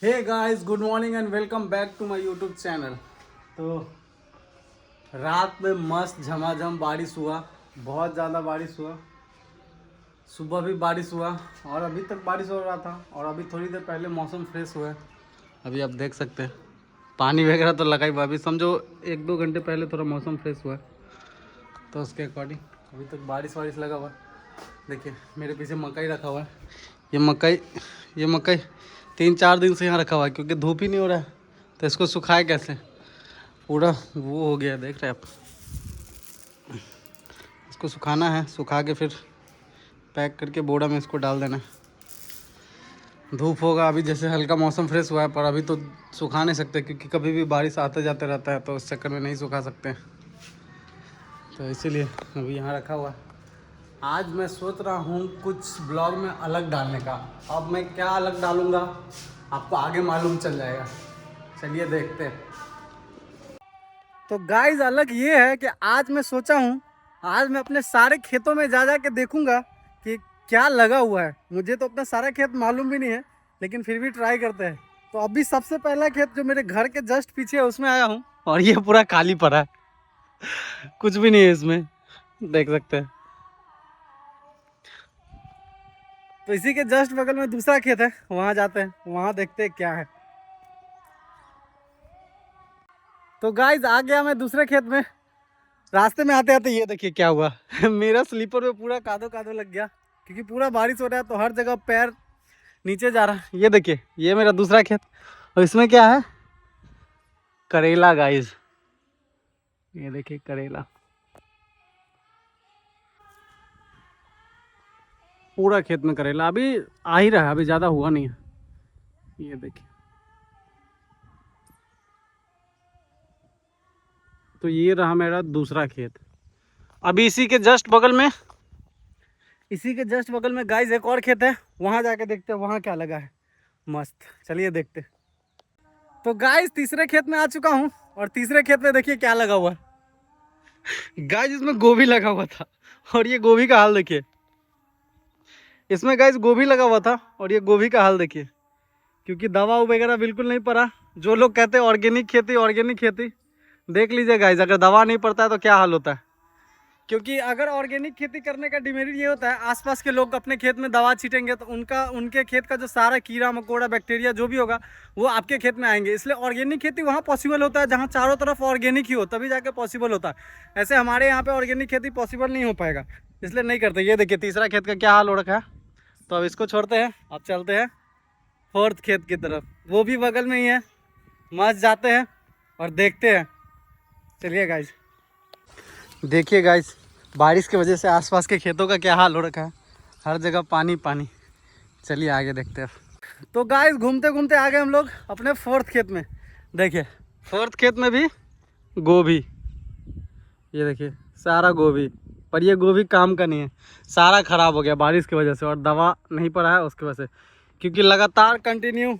Hey guys, good morning and welcome back to my YouTube channel. तो रात में मस्त झमाझम बारिश हुआ, बहुत ज़्यादा बारिश हुआ। सुबह भी बारिश हुआ और अभी तक बारिश हो रहा था और अभी थोड़ी देर पहले मौसम फ्रेश हुआ है। अभी आप देख सकते हैं पानी वगैरह तो लगा ही हुआ, अभी समझो 1-2 घंटे पहले थोड़ा मौसम फ्रेश हुआ है, तो उसके अकॉर्डिंग अभी तक बारिश वारिश लगा हुआ है। देखिए मेरे पीछे मकई रखा हुआ है, ये मकई 3-4 दिन से यहाँ रखा हुआ है क्योंकि धूप ही नहीं हो रहा है, तो इसको सुखाए कैसे। पूरा वो हो गया, देख रहे हैं आप। इसको सुखाना है, सुखा के फिर पैक करके बोरा में इसको डाल देना है। धूप होगा अभी, जैसे हल्का मौसम फ्रेश हुआ है, पर अभी तो सुखा नहीं सकते क्योंकि कभी भी बारिश आते जाते रहता है, तो उस चक्कर में नहीं सुखा सकते, तो इसीलिए अभी यहाँ रखा हुआ है। आज मैं सोच रहा हूँ कुछ ब्लॉग में अलग डालने का। अब मैं क्या अलग डालूँगा आपको आगे मालूम चल जाएगा, चलिए देखते हैं। तो गाइस, अलग ये है कि आज मैं सोचा हूँ, आज मैं अपने सारे खेतों में जा के देखूँगा कि क्या लगा हुआ है। मुझे तो अपना सारा खेत मालूम भी नहीं है, लेकिन फिर भी ट्राई करते हैं। तो अभी सबसे पहला खेत जो मेरे घर के जस्ट पीछे है उसमें आया हूँ, और ये पूरा खाली पड़ा है, कुछ भी नहीं है इसमें, देख सकते हैं। तो इसी के जस्ट बगल में दूसरा खेत है, वहाँ जाते हैं, वहाँ देखते हैं क्या है। तो गाइज आ गया मैं दूसरे खेत में। रास्ते में आते आते ये देखिए क्या हुआ मेरा स्लीपर में पूरा कादो कादो लग गया क्योंकि पूरा बारिश हो रहा है, तो हर जगह पैर नीचे जा रहा है। ये देखिए, ये मेरा दूसरा खेत, और इसमें क्या है, करेला गाइज। ये देखिए करेला, पूरा खेत में करेला। अभी आ ही रहा है, अभी ज़्यादा हुआ नहीं है। ये देखिए, तो ये रहा मेरा दूसरा खेत। अभी इसी के जस्ट बगल में गाइस एक और खेत है, वहाँ जाके देखते हैं वहाँ क्या लगा है। मस्त, चलिए देखते। तो गाइस तीसरे खेत में आ चुका हूँ, और तीसरे खेत में देखिए क्या लगा हुआ है। गाइस इसमें गोभी लगा हुआ था, और ये गोभी का हाल देखिए। इसमें गाइस गोभी लगा हुआ था, और ये गोभी का हाल देखिए, क्योंकि दवा वगैरह बिल्कुल नहीं पड़ा। जो लोग कहते हैं ऑर्गेनिक खेती, देख लीजिए गाइस, अगर दवा नहीं पड़ता है तो क्या हाल होता है। क्योंकि अगर ऑर्गेनिक खेती करने का डिमेरिट ये होता है, आसपास के लोग अपने खेत में दवा छीटेंगे तो उनके खेत का जो सारा कीड़ा मकोड़ा बैक्टीरिया जो भी होगा वो आपके खेत में आएंगे। इसलिए ऑर्गेनिक खेती वहाँ पॉसिबल होता है जहाँ चारों तरफ ऑर्गेनिक ही हो, तभी जाके पॉसिबल होता है। ऐसे हमारे यहाँ पे ऑर्गेनिक खेती पॉसिबल नहीं हो पाएगा, इसलिए नहीं करते। ये देखिए तीसरा खेत का क्या हाल हो रखा है। तो अब इसको छोड़ते हैं, अब चलते हैं फोर्थ खेत की तरफ, वो भी बगल में ही है। मस्त जाते हैं और देखते हैं, चलिए गाइज। देखिए गाइस, बारिश की वजह से आसपास के खेतों का क्या हाल हो रखा है, हर जगह पानी पानी। चलिए आगे देखते हैं। तो गाइस घूमते घूमते आ गए हम लोग अपने फोर्थ खेत में। देखिए फोर्थ खेत में भी गोभी, ये देखिए सारा गोभी, पर ये गोभी काम का नहीं है, सारा खराब हो गया बारिश की वजह से, और दवा नहीं पड़ा है उसकी वजह से, क्योंकि लगातार कंटिन्यू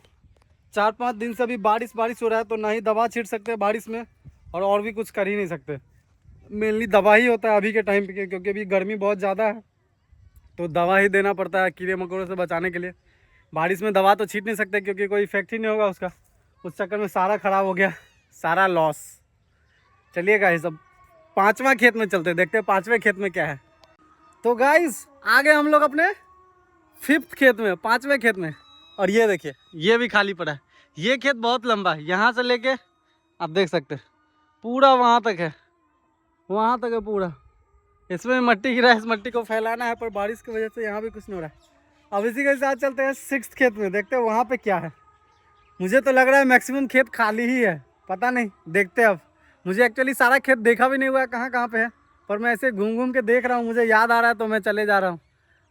4-5 दिन से अभी बारिश हो रहा है, तो ना ही दवा छीट सकते हैं बारिश में, और भी कुछ कर ही नहीं सकते। मेनली दवा ही होता है अभी के टाइम पे, क्योंकि अभी गर्मी बहुत ज़्यादा है, तो दवा ही देना पड़ता है कीड़े मकोड़ों से बचाने के लिए। बारिश में दवा तो छीट नहीं सकते क्योंकि कोई इफेक्ट ही नहीं होगा उसका, उस चक्कर में सारा ख़राब हो गया, सारा लॉस। चलिए गाइस अब पांचवा खेत में चलते हैं, देखते हैं पांचवें खेत में क्या है। तो गाइस आ गए हम लोग अपने फिफ्थ खेत में, पांचवें खेत में, और ये देखिए ये भी खाली पड़ा है। ये खेत बहुत लंबा है, यहाँ से लेके आप देख सकते हैं पूरा वहाँ तक है, वहाँ तक है पूरा। इसमें मट्टी गिरा है, इस मट्टी को फैलाना है, पर बारिश की वजह से यहाँ भी कुछ नहीं हो रहा है। अब इसी के साथ चलते हैं सिक्स्थ खेत में, देखते हैं वहाँ पे क्या है। मुझे तो लग रहा है मैक्सिमम खेत खाली ही है, पता नहीं, देखते हैं अब। मुझे एक्चुअली सारा खेत देखा भी नहीं हुआ है कहाँ कहाँ पे है, पर मैं ऐसे घूम घूम के देख रहा हूँ, मुझे याद आ रहा है तो मैं चले जा रहा हूँ।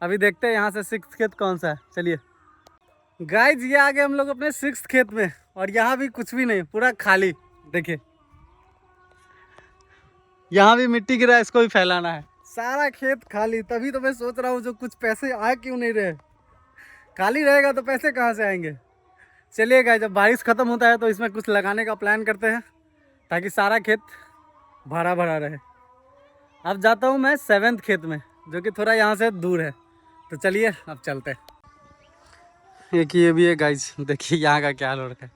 अभी देखते हैं यहाँ से सिक्स्थ खेत कौन सा है, चलिए। गाइज ये आ गए हम लोग अपने सिक्स्थ खेत में, और यहाँ भी कुछ भी नहीं, पूरा खाली। देखिए यहाँ भी मिट्टी गिरा है, इसको भी फैलाना है, सारा खेत खाली। तभी तो मैं सोच रहा हूँ जो कुछ पैसे आ क्यों नहीं रहे, खाली रहेगा तो पैसे कहाँ से आएंगे। चलिए गाइस जब बारिश खत्म होता है तो इसमें कुछ लगाने का प्लान करते हैं, ताकि सारा खेत भरा भरा रहे। अब जाता हूँ मैं सेवेंथ खेत में, जो कि थोड़ा यहाँ से दूर है, तो चलिए अब चलते हैं। एक ये भी है गाइस, देखिए यहाँ का क्या हाल हो रखा है।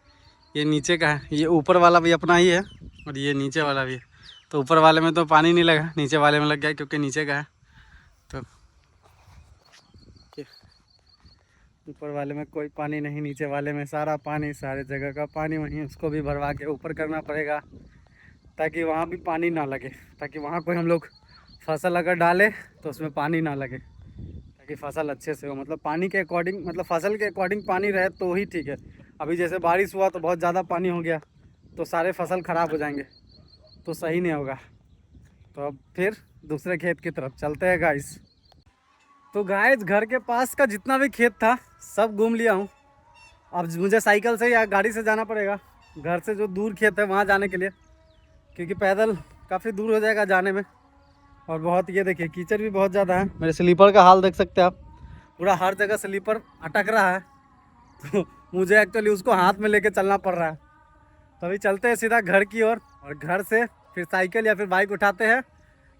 ये नीचे का है, ये ऊपर वाला भी अपना ही है और ये नीचे वाला भी है। तो ऊपर वाले में तो पानी नहीं लगा, नीचे वाले में लग गया क्योंकि नीचे का है। तो ऊपर वाले में कोई पानी नहीं, नीचे वाले में सारा पानी, सारे जगह का पानी वहीं उसको भी भरवा के ऊपर करना पड़ेगा ताकि वहाँ भी पानी ना लगे, ताकि वहाँ कोई हम लोग फसल अगर डाले तो उसमें पानी ना लगे, ताकि फसल अच्छे से हो। मतलब पानी के अकॉर्डिंग, मतलब फसल के अकॉर्डिंग पानी रहे तो ही ठीक है। अभी जैसे बारिश हुआ तो बहुत ज़्यादा पानी हो गया तो सारे फसल ख़राब हो जाएंगे, तो सही नहीं होगा। तो अब फिर दूसरे खेत की तरफ चलते हैं गाइस। तो गाइस घर के पास का जितना भी खेत था सब घूम लिया हूँ। अब मुझे साइकिल से या गाड़ी से जाना पड़ेगा घर से जो दूर खेत है वहाँ जाने के लिए, क्योंकि पैदल काफ़ी दूर हो जाएगा जाने में। और बहुत, ये देखिए कीचड़ भी बहुत ज़्यादा है। मेरे स्लीपर का हाल देख सकते हैं आप, पूरा हर जगह स्लीपर अटक रहा है। तो मुझे एक्चुअली उसको हाथ में लेके चलना पड़ रहा है। तो अभी चलते हैं सीधा घर की ओर और घर से फिर साइकिल या फिर बाइक उठाते हैं।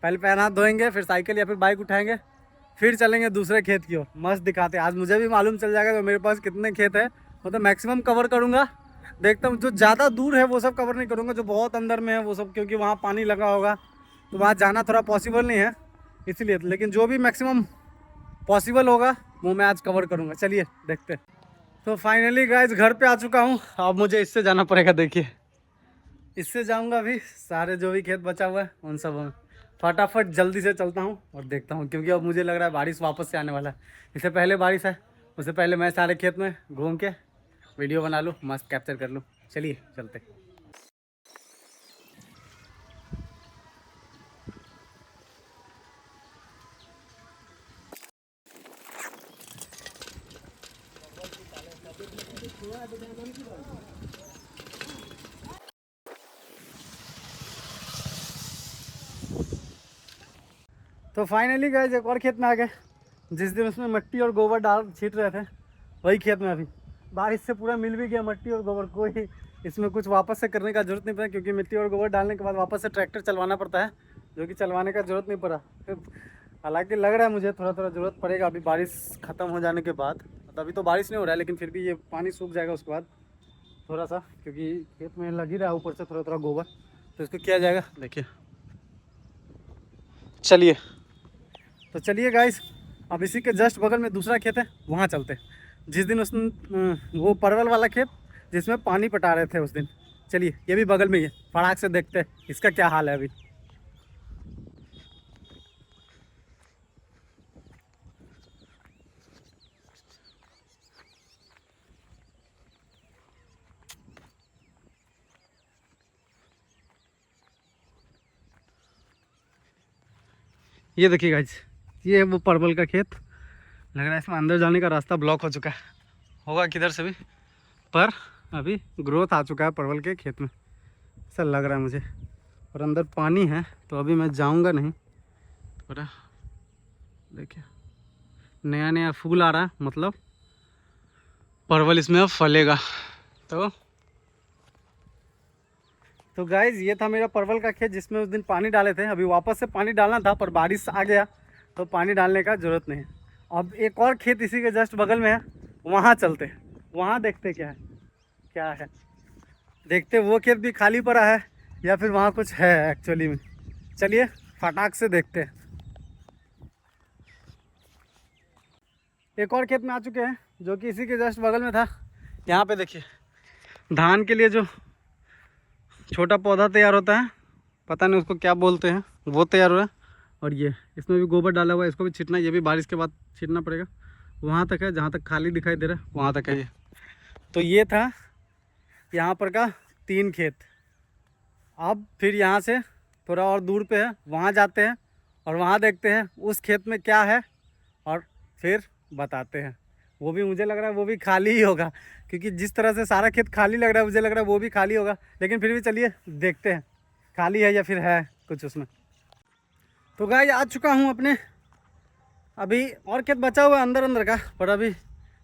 पहले पैर हाथ धोएंगे, फिर साइकिल या फिर बाइक उठाएंगे, फिर चलेंगे दूसरे खेत की ओर। मस्त दिखाते हैं, आज मुझे भी मालूम चल जाएगा कि मेरे पास कितने खेत है। मतलब मैक्सिमम कवर करूँगा, देखता हूँ। जो ज़्यादा दूर है वो सब कवर नहीं करूँगा, जो बहुत अंदर में है वो सब, क्योंकि वहाँ पानी लगा होगा तो वहाँ जाना थोड़ा पॉसिबल नहीं है इसलिए। लेकिन जो भी मैक्सिमम पॉसिबल होगा वो मैं आज कवर करूँगा। चलिए देखते हैं। तो फाइनली गाइस घर पे आ चुका हूँ। अब मुझे इससे जाना पड़ेगा, देखिए इससे जाऊँगा। अभी सारे जो भी खेत बचा हुआ है उन सब में फटाफट जल्दी से चलता हूँ और देखता हूँ, क्योंकि अब मुझे लग रहा है बारिश वापस से आने वाला है। इससे पहले बारिश है, उससे पहले मैं सारे खेत में घूम के वीडियो बना लूँ, मस्त कैप्चर कर लूँ। चलिए चलते। तो फाइनली गाइस एक और खेत में आ गए। जिस दिन उसमें मिट्टी और गोबर डाल छीट रहे थे वही खेत में अभी बारिश से पूरा मिल भी गया मिट्टी और गोबर। कोई इसमें कुछ वापस से करने का जरूरत नहीं पड़ा, क्योंकि मिट्टी और गोबर डालने के बाद वापस से ट्रैक्टर चलवाना पड़ता है, जो कि चलवाने का जरूरत नहीं पड़ा। हालांकि लग रहा है मुझे थोड़ा थोड़ा ज़रूरत पड़ेगा अभी बारिश ख़त्म हो जाने के बाद। मतलब अभी तो बारिश नहीं हो रहा है, लेकिन फिर भी ये पानी सूख जाएगा उसके बाद थोड़ा सा, क्योंकि खेत में लग ही रहा है ऊपर से थोड़ा थोड़ा गोबर, तो इसको किया जाएगा। देखिए चलिए। तो चलिए गाइस, अब इसी के जस्ट बगल में दूसरा खेत है, वहाँ चलते हैं। जिस दिन उसने वो परवल वाला खेत जिसमें पानी पटा रहे थे उस दिन। चलिए ये भी बगल में ही है, फटाक से देखते हैं इसका क्या हाल है अभी। ये देखिए गाइस, ये है वो परवल का खेत। लग रहा है इसमें अंदर जाने का रास्ता ब्लॉक हो चुका है, होगा किधर से भी, पर अभी ग्रोथ आ चुका है परवल के खेत में, ऐसा लग रहा है मुझे। और अंदर पानी है तो अभी मैं जाऊंगा नहीं। थोड़ा देखिए नया नया फूल आ रहा है, मतलब परवल इसमें अब फलेगा। तो गाइज ये था मेरा परवल का खेत जिसमें उस दिन पानी डाले थे। अभी वापस से पानी डालना था पर बारिश आ गया तो पानी डालने का ज़रूरत नहीं है। अब एक और खेत इसी के जस्ट बगल में है, वहाँ चलते हैं, वहाँ देखते क्या है। देखते वो खेत भी खाली पड़ा है या फिर वहाँ कुछ है एक्चुअली में। चलिए फटाक से देखते हैं। एक और खेत में आ चुके हैं जो कि इसी के जस्ट बगल में था। यहाँ पे देखिए धान के लिए जो छोटा पौधा तैयार होता है, पता नहीं उसको क्या बोलते हैं, वो तैयार हो रहा है। और ये इसमें भी गोबर डाला हुआ है, इसको भी छीटना, ये भी बारिश के बाद छीटना पड़ेगा। वहाँ तक है जहाँ तक खाली दिखाई दे रहा है वहाँ तक है ये। तो ये था यहाँ पर का 3 खेत। अब फिर यहाँ से थोड़ा और दूर पे है, वहाँ जाते हैं और वहाँ देखते हैं उस खेत में क्या है और फिर बताते हैं। वो भी मुझे लग रहा है वो भी खाली ही होगा, क्योंकि जिस तरह से सारा खेत खाली लग रहा है मुझे लग रहा है वो भी खाली होगा। लेकिन फिर भी चलिए देखते हैं खाली है या फिर है कुछ उसमें। तो गाइस आ चुका हूँ अपने, अभी और खेत बचा हुआ है अंदर अंदर का, पर अभी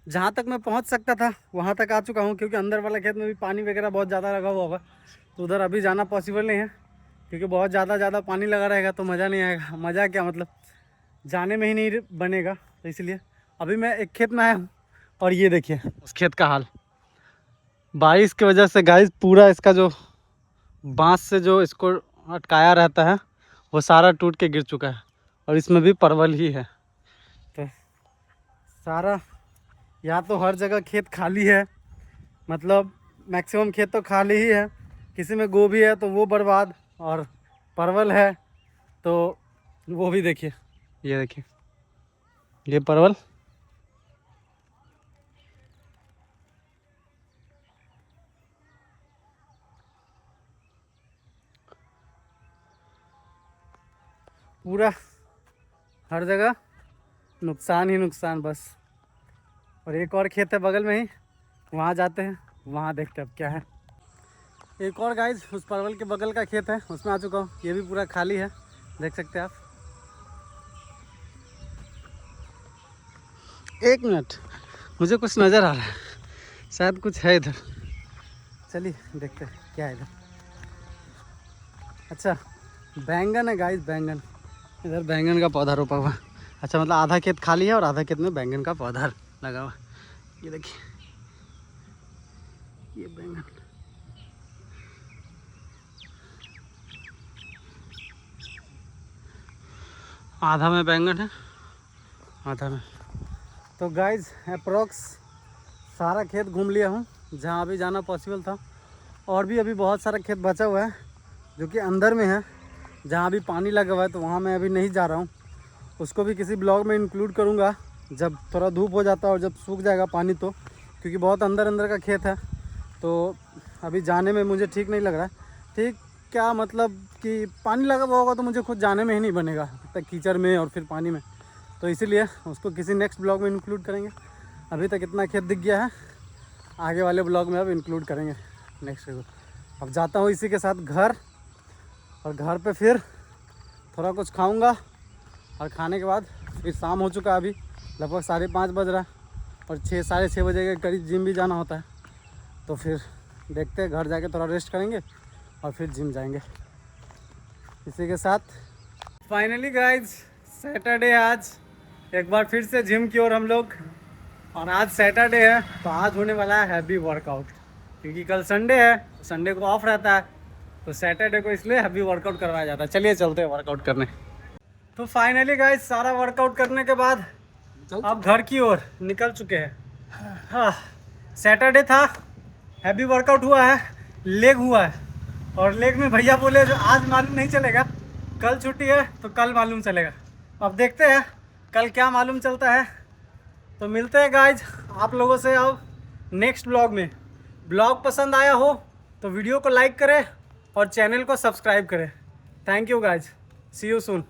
जहाँ तक मैं पहुँच सकता था वहाँ तक आ चुका हूँ, क्योंकि अंदर वाला खेत में भी पानी वगैरह बहुत ज़्यादा लगा हुआ होगा। तो उधर अभी जाना पॉसिबल नहीं है, क्योंकि बहुत ज़्यादा पानी लगा रहेगा तो मज़ा नहीं आएगा। मज़ा क्या, मतलब जाने में ही नहीं बनेगा। तो इसलिए अभी मैं एक खेत में आया हूँ, और ये देखिए उस खेत का हाल। बारिश की वजह से गाइस पूरा इसका जो बांस से जो इसको अटकाया रहता है वो सारा टूट के गिर चुका है, और इसमें भी परवल ही है। तो सारा या तो हर जगह खेत खाली है, मतलब मैक्सिमम खेत तो खाली ही है, किसी में गोभी है तो वो बर्बाद, और परवल है तो वो भी देखिए, ये देखिए ये परवल। पूरा हर जगह नुकसान ही नुकसान बस। और एक और खेत है बगल में ही, वहाँ जाते हैं, वहाँ देखते हैं अब क्या है। एक और गाइस उस परवल के बगल का खेत है, उसमें आ चुका हूँ। ये भी पूरा खाली है, देख सकते हैं आप। एक मिनट, मुझे कुछ नज़र आ रहा है, शायद कुछ है इधर। चलिए देखते हैं क्या है इधर। अच्छा बैंगन है गाइस, बैंगन। इधर बैंगन का पौधा रोपा हुआ। अच्छा मतलब आधा खेत खाली है और आधा खेत में बैंगन का पौधा लगा हुआ। ये देखिए ये बैंगन। आधा में बैंगन है, आधा में। तो गाइस अप्रोक्स सारा खेत घूम लिया हूँ जहाँ अभी जाना पॉसिबल था, और भी अभी बहुत सारा खेत बचा हुआ है जो कि अंदर में है, जहाँ अभी पानी लगा हुआ है, तो वहाँ मैं अभी नहीं जा रहा हूँ। उसको भी किसी ब्लॉग में इंक्लूड करूँगा जब थोड़ा धूप हो जाता है और जब सूख जाएगा पानी, तो क्योंकि बहुत अंदर अंदर का खेत है तो अभी जाने में मुझे ठीक नहीं लग रहा है। ठीक क्या मतलब कि पानी लगा हुआ होगा तो मुझे खुद जाने में ही नहीं बनेगा तक, कीचड़ में और फिर पानी में, तो इसीलिए उसको किसी नेक्स्ट ब्लॉग में इंक्लूड करेंगे। अभी तक इतना खेत दिख गया है, आगे वाले ब्लॉग में अब इंक्लूड करेंगे नेक्स्ट। अब जाता हूँ इसी के साथ घर, और घर पे फिर थोड़ा कुछ खाऊंगा, और खाने के बाद फिर शाम हो चुका है, अभी लगभग 5:30 बज रहा है, और 6 साढ़े 6 बजे के करीब जिम भी जाना होता है। तो फिर देखते हैं, घर जाके थोड़ा रेस्ट करेंगे और फिर जिम जाएंगे। इसी के साथ फाइनली गाइज सैटरडे, आज एक बार फिर से जिम की ओर हम लोग। और आज सैटरडे है तो आज होने वाला है हैवी वर्कआउट, क्योंकि कल संडे है, संडे को ऑफ रहता है, तो सैटरडे को इसलिए हैवी वर्कआउट करवाया जाता है। चलिए चलते हैं वर्कआउट करने। तो फाइनली गाइज सारा वर्कआउट करने के बाद अब घर की ओर निकल चुके हैं। हाँ सैटरडे था, हैवी वर्कआउट हुआ है, लेग हुआ है, और लेग में भैया बोले जो आज मालूम नहीं चलेगा, कल छुट्टी है तो कल मालूम चलेगा। अब देखते हैं कल क्या मालूम चलता है। तो मिलते हैं गाइज आप लोगों से अब नेक्स्ट ब्लॉग में। ब्लॉग पसंद आया हो तो वीडियो को लाइक करें और चैनल को सब्सक्राइब करें। Thank you guys, see you soon.